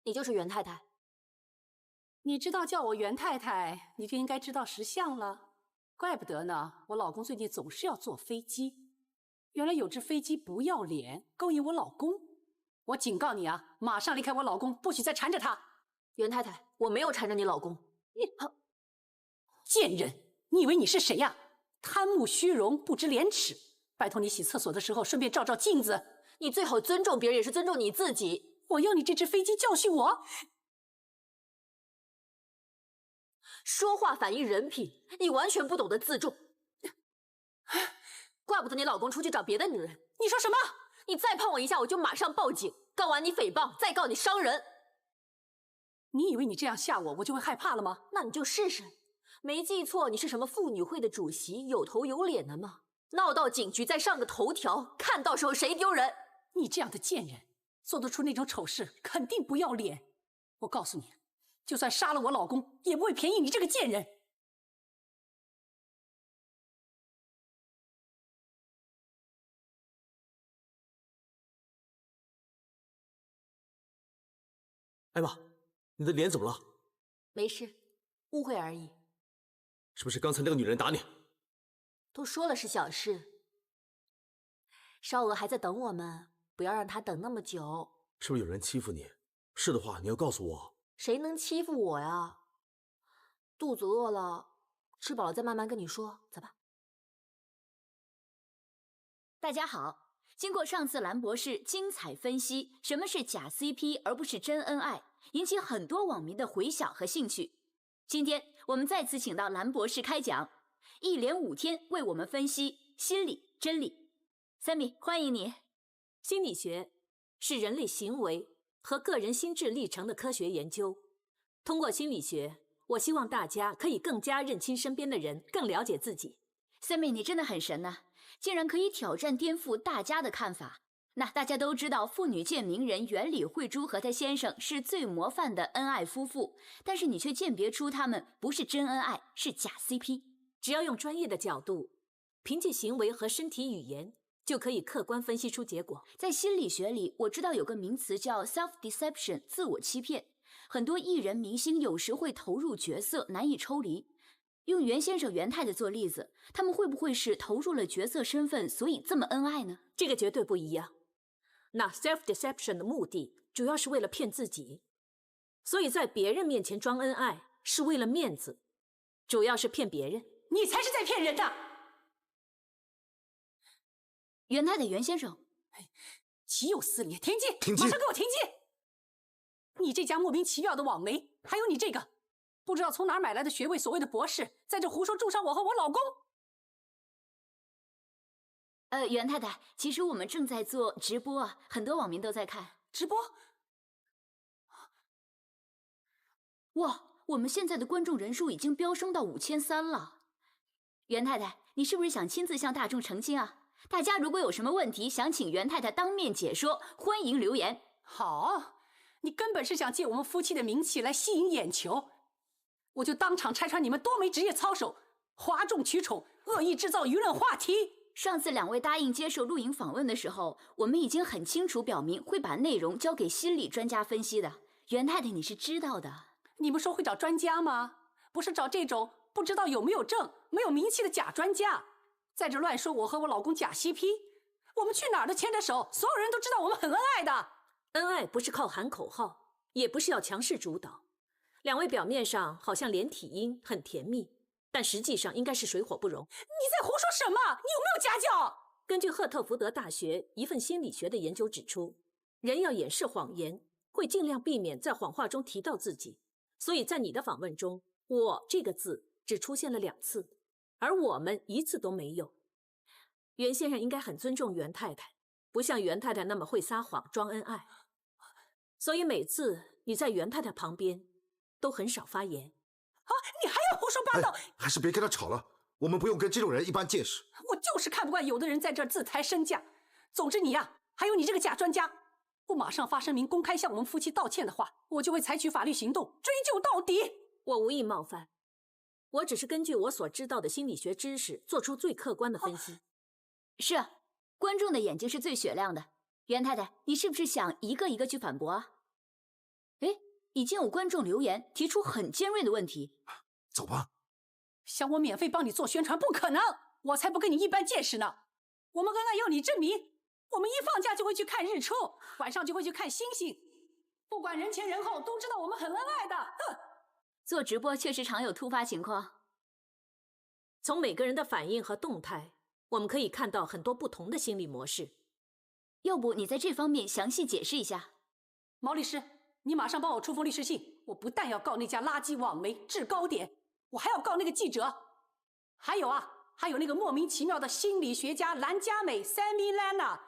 你就是袁太太。你知道叫我袁太太，你就应该知道识相了。怪不得呢，我老公最近总是要坐飞机。原来有只飞机不要脸，勾引我老公。我警告你啊，马上离开我老公，不许再缠着他。袁太太，我没有缠着你老公。贱人，你以为你是谁呀？贪慕虚荣，不知廉耻。拜托你洗厕所的时候顺便照照镜子。你最好尊重别人，也是尊重你自己。我要你这只飞机教训我。说话反映人品，你完全不懂得自重。怪不得你老公出去找别的女人。你说什么？你再碰我一下，我就马上报警，告完你诽谤，再告你伤人。你以为你这样吓我，我就会害怕了吗？那你就试试。没记错，你是什么妇女会的主席，有头有脸的吗？闹到警局再上个头条，看到时候谁丢人？你这样的贱人，做得出那种丑事，肯定不要脸。我告诉你，就算杀了我老公，也不会便宜你这个贱人。艾玛，你的脸怎么了？没事，误会而已。是不是刚才那个女人打你？都说了是小事。少娥还在等我们，不要让她等那么久。是不是有人欺负你？是的话，你要告诉我。谁能欺负我呀？肚子饿了，吃饱了再慢慢跟你说，走吧。大家好，经过上次兰博士精彩分析，什么是假 CP 而不是真恩爱，引起很多网民的回响和兴趣。今天我们再次请到兰博士开讲，一连5天为我们分析心理真理。Sammy， 欢迎你。心理学是人类行为和个人心智历程的科学研究。通过心理学，我希望大家可以更加认清身边的人，更了解自己。Sammy， 你真的很神啊，竟然可以挑战颠覆大家的看法。那大家都知道妇女界名人原理慧珠和她先生是最模范的恩爱夫妇，但是你却鉴别出他们不是真恩爱，是假 CP。只要用专业的角度，凭借行为和身体语言，就可以客观分析出结果。在心理学里，我知道有个名词叫 self-deception， 自我欺骗。很多艺人明星有时会投入角色，难以抽离。用袁先生、袁太太做例子，他们会不会是投入了角色身份，所以这么恩爱呢？这个绝对不一样。那 self-deception 的目的主要是为了骗自己，所以在别人面前装恩爱是为了面子，主要是骗别人。你才是在骗人的！袁太太、袁先生，岂有此理！停机！停机！马上给我停机！你这家莫名其妙的网媒，还有你这个不知道从哪儿买来的学位所谓的博士，在这胡说重伤我和我老公。袁太太，其实我们正在做直播啊，很多网民都在看直播。哇，我们现在的观众人数已经飙升到5300了。袁太太，你是不是想亲自向大众澄清啊？大家如果有什么问题想请袁太太当面解说，欢迎留言。好，你根本是想借我们夫妻的名气来吸引眼球，我就当场拆穿你们多枚职业操守，哗众取宠，恶意制造舆论话题。上次2位答应接受录影访问的时候，我们已经很清楚表明会把内容交给心理专家分析的。袁太太，你是知道的。你们说会找专家吗？不是找这种不知道有没有证、没有名气的假专家，在这乱说我和我老公假 CP， 我们去哪儿都牵着手，所有人都知道我们很恩爱的。恩爱不是靠喊口号，也不是要强势主导。2位表面上好像连体婴，很甜蜜，但实际上应该是水火不容。你在胡说什么？你有没有家教？根据赫特福德大学一份心理学的研究指出，人要掩饰谎言，会尽量避免在谎话中提到自己。所以在你的访问中，我这个字只出现了2次，而我们1次都没有。袁先生应该很尊重袁太太，不像袁太太那么会撒谎装恩爱，所以每次你在袁太太旁边都很少发言。啊，你还要胡说八道！还是别跟他吵了，我们不用跟这种人一般见识。我就是看不惯有的人在这儿自抬身价。总之你呀，还有你这个假专家，不马上发声明公开向我们夫妻道歉的话，我就会采取法律行动追究到底。我无意冒犯，我只是根据我所知道的心理学知识做出最客观的分析。是啊，观众的眼睛是最雪亮的。袁太太，你是不是想一个一个去反驳啊？哎，已经有观众留言提出很尖锐的问题。走吧。想我免费帮你做宣传，不可能！我才不跟你一般见识呢。我们恩爱要你证明。我们一放假就会去看日出，晚上就会去看星星。不管人前人后，都知道我们很恩爱的。哼！做直播确实常有突发情况。从每个人的反应和动态，我们可以看到很多不同的心理模式。要不你在这方面详细解释一下？毛律师，你马上帮我出封律师信。我不但要告那家垃圾网媒制高点，我还要告那个记者。还有那个莫名其妙的心理学家蓝佳美 Sammy Lana。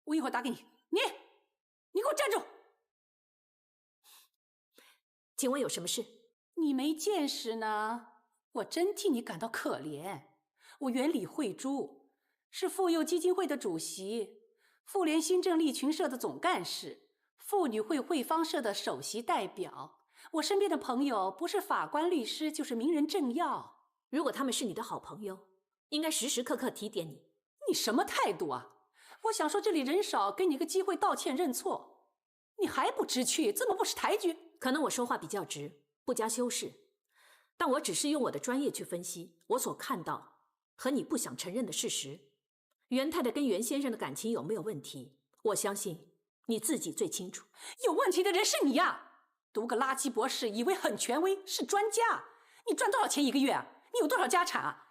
我一会儿打给你。你给我站住！请问有什么事？你没见识呢，我真替你感到可怜。我原李慧珠，是妇幼基金会的主席，妇联新政利群社的总干事，妇女会会方社的首席代表。我身边的朋友不是法官、律师，就是名人政要。如果他们是你的好朋友，应该时时刻刻提点你。你什么态度啊？我想说这里人少，给你个机会道歉认错，你还不知趣，这么不识抬举？可能我说话比较直，不加修饰，但我只是用我的专业去分析我所看到和你不想承认的事实。袁太太跟袁先生的感情有没有问题？我相信你自己最清楚。有问题的人是你呀！读个垃圾博士，以为很权威，是专家。你赚多少钱一个月啊？你有多少家产啊？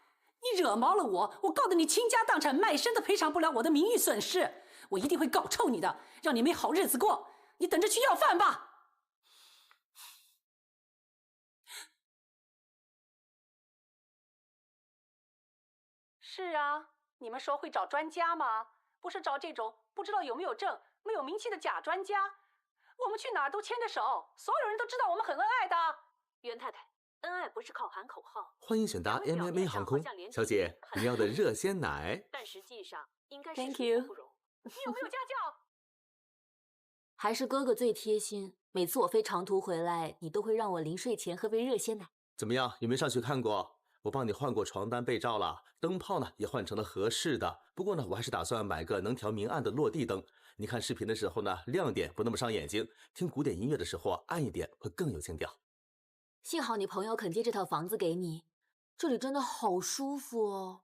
你惹毛了我告得你倾家荡产，卖身都赔偿不了我的名誉损失。我一定会搞臭你的，让你没好日子过。你等着去要饭吧。是啊，你们说会找专家吗？不是找这种不知道有没有证、没有名气的假专家。我们去哪儿都牵着手，所有人都知道我们很恩爱的。袁太太，恩爱不是靠喊口号。欢迎选搭 MMA 航空，小姐，您要的热鲜奶。但实际上应该是 Thank you 不容。你有没有家教？还是哥哥最贴心，每次我飞长途回来，你都会让我临睡前喝杯热鲜奶。怎么样？有没有上去看过？我帮你换过床单被罩了，灯泡呢也换成了合适的。不过呢，我还是打算买个能调明暗的落地灯。你看视频的时候呢，亮点不那么伤眼睛；听古典音乐的时候暗一点会更有情调。幸好你朋友肯借这套房子给你，这里真的好舒服哦。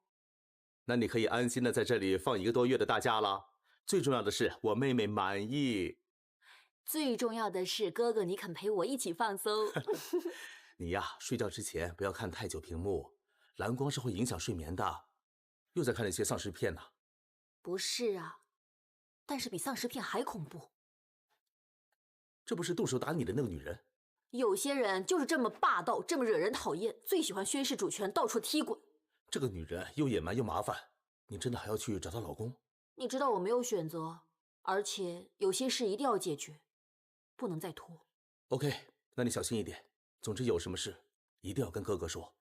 那你可以安心的在这里放1个多月的大假了。最重要的是我妹妹满意。最重要的是哥哥你肯陪我一起放松。你呀，睡觉之前不要看太久屏幕，蓝光是会影响睡眠的。又在看那些丧尸片呢？不是啊，但是比丧尸片还恐怖。这不是动手打你的那个女人？有些人就是这么霸道，这么惹人讨厌，最喜欢宣示主权，到处踢滚。这个女人又野蛮又麻烦，你真的还要去找她老公？你知道我没有选择，而且有些事一定要解决，不能再拖。OK， 那你小心一点。总之有什么事一定要跟哥哥说。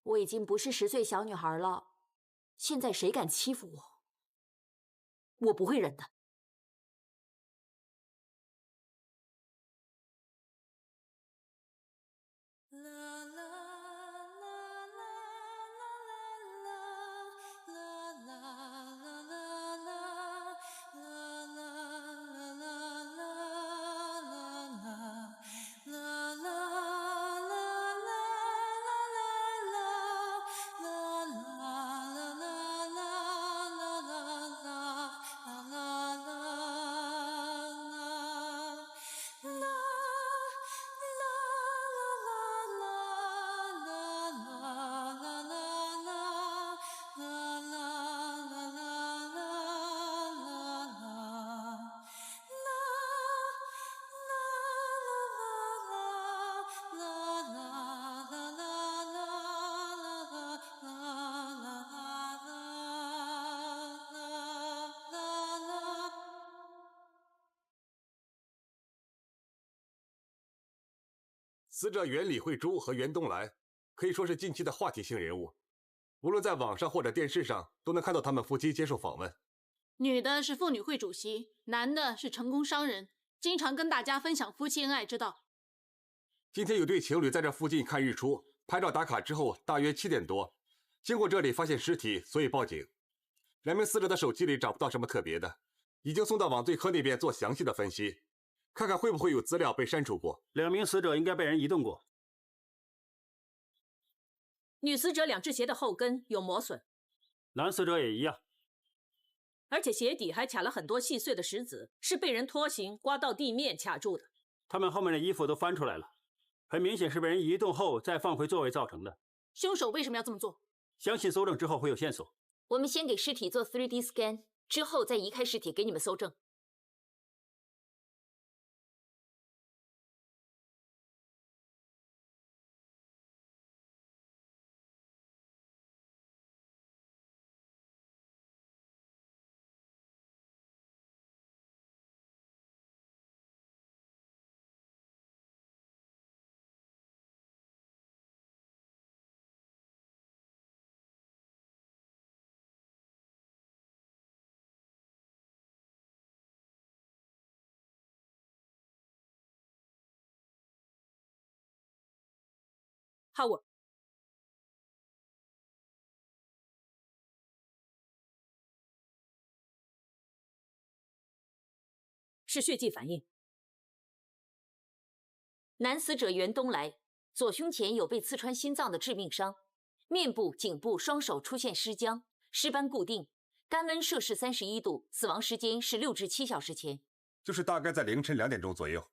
我已经不是10岁小女孩了，现在谁敢欺负我，我不会忍的。死者袁李慧珠和袁东来可以说是近期的话题性人物，无论在网上或者电视上，都能看到他们夫妻接受访问。女的是妇女会主席，男的是成功商人，经常跟大家分享夫妻恩爱之道。今天有对情侣在这附近看日出，拍照打卡之后，大约7点多，经过这里发现尸体，所以报警。2名死者的手机里找不到什么特别的，已经送到网罪科那边做详细的分析。看看会不会有资料被删除过。2名死者应该被人移动过。女死者2只鞋的后跟有磨损，男死者也一样，而且鞋底还卡了很多细碎的石子，是被人拖行刮到地面卡住的。他们后面的衣服都翻出来了，很明显是被人移动后再放回座位造成的。凶手为什么要这么做？相信搜证之后会有线索。我们先给尸体做 3D scan， 之后再移开尸体给你们搜证。Howard，是血迹反应。男死者袁东来，左胸前有被刺穿心脏的致命伤，面部、颈部、双手出现尸僵，尸斑固定，干温摄氏31度，死亡时间是6至7小时前，就是大概在凌晨2点钟左右。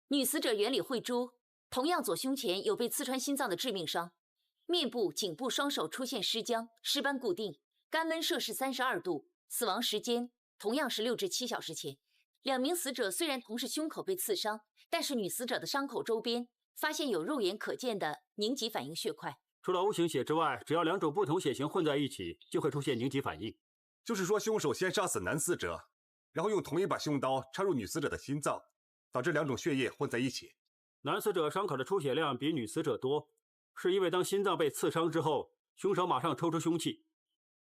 女死者袁李慧珠，同样左胸前有被刺穿心脏的致命伤，面部、颈部、双手出现尸僵，尸斑固定，干温摄氏32度，死亡时间同样是6至7小时前。2名死者虽然同是胸口被刺伤，但是女死者的伤口周边发现有肉眼可见的凝集反应血块。除了 O 型血之外，只要2种不同血型混在一起，就会出现凝集反应。就是说，凶手先杀死男死者，然后用同一把凶刀插入女死者的心脏，导致2种血液混在一起。男死者伤口的出血量比女死者多，是因为当心脏被刺伤之后，凶手马上抽出凶器。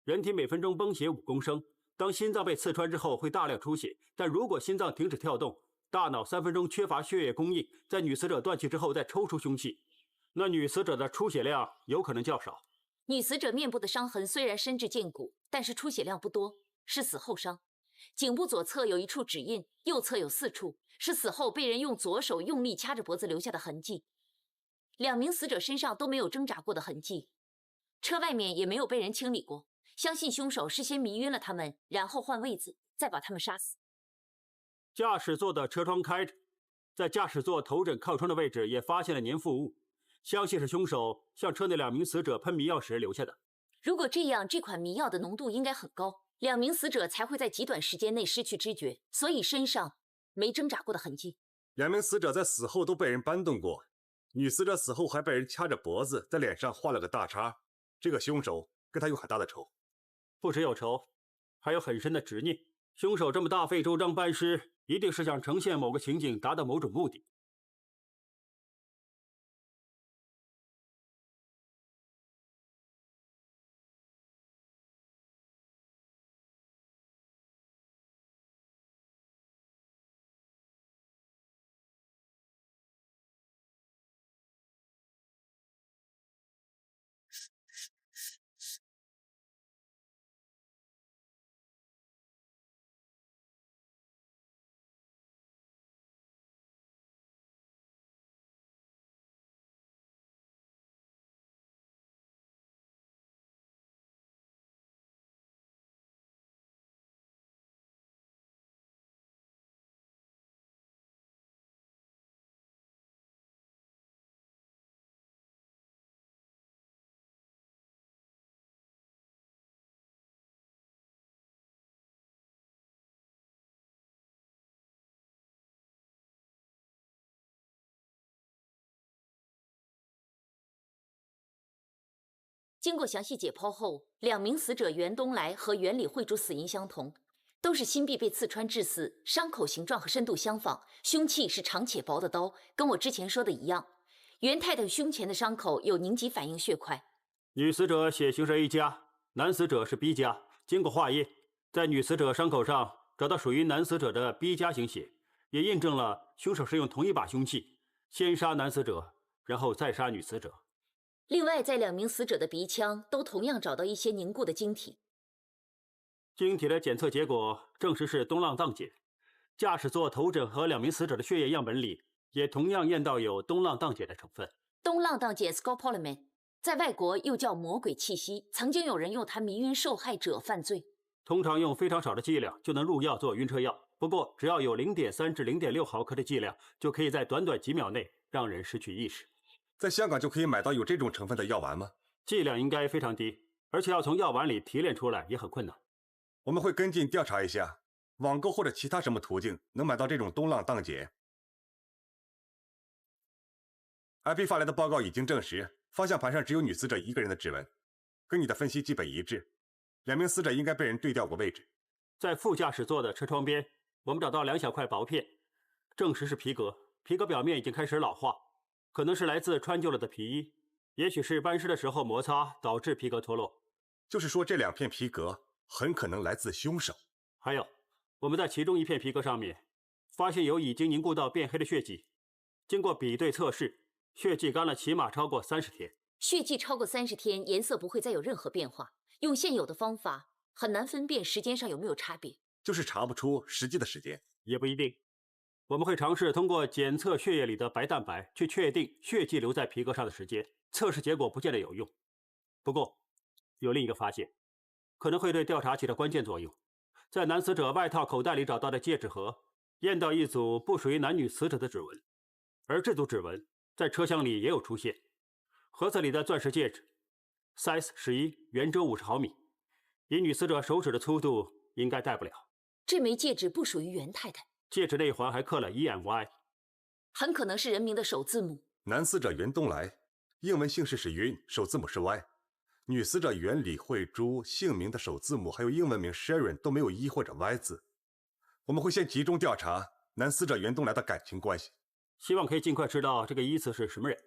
人体每分钟泵血5公升，当心脏被刺穿之后会大量出血，但如果心脏停止跳动，大脑3分钟缺乏血液供应，在女死者断气之后再抽出凶器，那女死者的出血量有可能较少。女死者面部的伤痕虽然深至剑骨，但是出血量不多，是死后伤。颈部左侧有1处指印，右侧有4处，是死后被人用左手用力掐着脖子留下的痕迹。2名死者身上都没有挣扎过的痕迹，车外面也没有被人清理过。相信凶手是先迷晕了他们，然后换位子，再把他们杀死。驾驶座的车窗开着，在驾驶座头枕靠窗的位置也发现了粘附物，相信是凶手向车内2名死者喷迷药时留下的。如果这样，这款迷药的浓度应该很高，2名死者才会在极短时间内失去知觉，所以身上没挣扎过的痕迹。2名死者在死后都被人搬动过，女死者死后还被人掐着脖子，在脸上画了个大叉。这个凶手跟他有很大的仇。不只有仇，还有很深的执念。凶手这么大费周章搬尸，一定是想呈现某个情景，达到某种目的。经过详细解剖后，2名死者袁东来和袁李慧珠死因相同，都是心壁被刺穿致死，伤口形状和深度相仿，凶器是长且薄的刀，跟我之前说的一样。袁太太胸前的伤口有凝集反应血块。女死者血型是 A 加，男死者是 B 加。经过化验，在女死者伤口上找到属于男死者的 B 加型血，也印证了凶手是用同一把凶器，先杀男死者，然后再杀女死者。另外，在2名死者的鼻腔都同样找到一些凝固的晶体。晶体的检测结果证实是东浪藏碱，驾驶座头枕和2名死者的血液样本里，也同样验到有东莨菪碱的成分。东莨菪碱 scopolamine 在外国又叫魔鬼气息，曾经有人用它迷晕受害者犯罪。通常用非常少的剂量就能入药做晕车药，不过只要有0.3至0.6毫克的剂量，就可以在短短几秒内让人失去意识。在香港就可以买到有这种成分的药丸吗？剂量应该非常低，而且要从药丸里提炼出来也很困难。我们会跟进调查一下，网购或者其他什么途径能买到这种东莨菪碱。IP 发来的报告已经证实，方向盘上只有女死者一个人的指纹，跟你的分析基本一致。2名死者应该被人对调过位置。在副驾驶座的车窗边，我们找到2小块薄片，证实是皮革。皮革表面已经开始老化，可能是来自穿旧了的皮衣，也许是搬尸的时候摩擦导致皮革脱落。就是说，这2片皮革很可能来自凶手。还有，我们在其中一片皮革上面发现有已经凝固到变黑的血迹，经过比对测试，血迹干了起码超过30天。血迹超过30天，颜色不会再有任何变化。用现有的方法很难分辨时间上有没有差别，就是查不出实际的时间。也不一定。我们会尝试通过检测血液里的白蛋白去确定血迹留在皮革上的时间，测试结果不见得有用。不过，有另一个发现，可能会对调查起着关键作用。在男死者外套口袋里找到的戒指盒，验到一组不属于男女死者的指纹，而这组指纹在车厢里也有出现。盒子里的钻石戒指 ，size 11，圆周50毫米，以女死者手指的粗度应该戴不了。这枚戒指不属于袁太太，戒指内环还刻了 EMY， 很可能是人名的首字母。男死者袁东来，英文姓氏是云，首字母是 Y。女死者袁李慧珠，姓名的首字母还有英文名 Sharon 都没有 E 或者 Y 字。我们会先集中调查男死者袁东来的感情关系，希望可以尽快知道这个E字是什么人。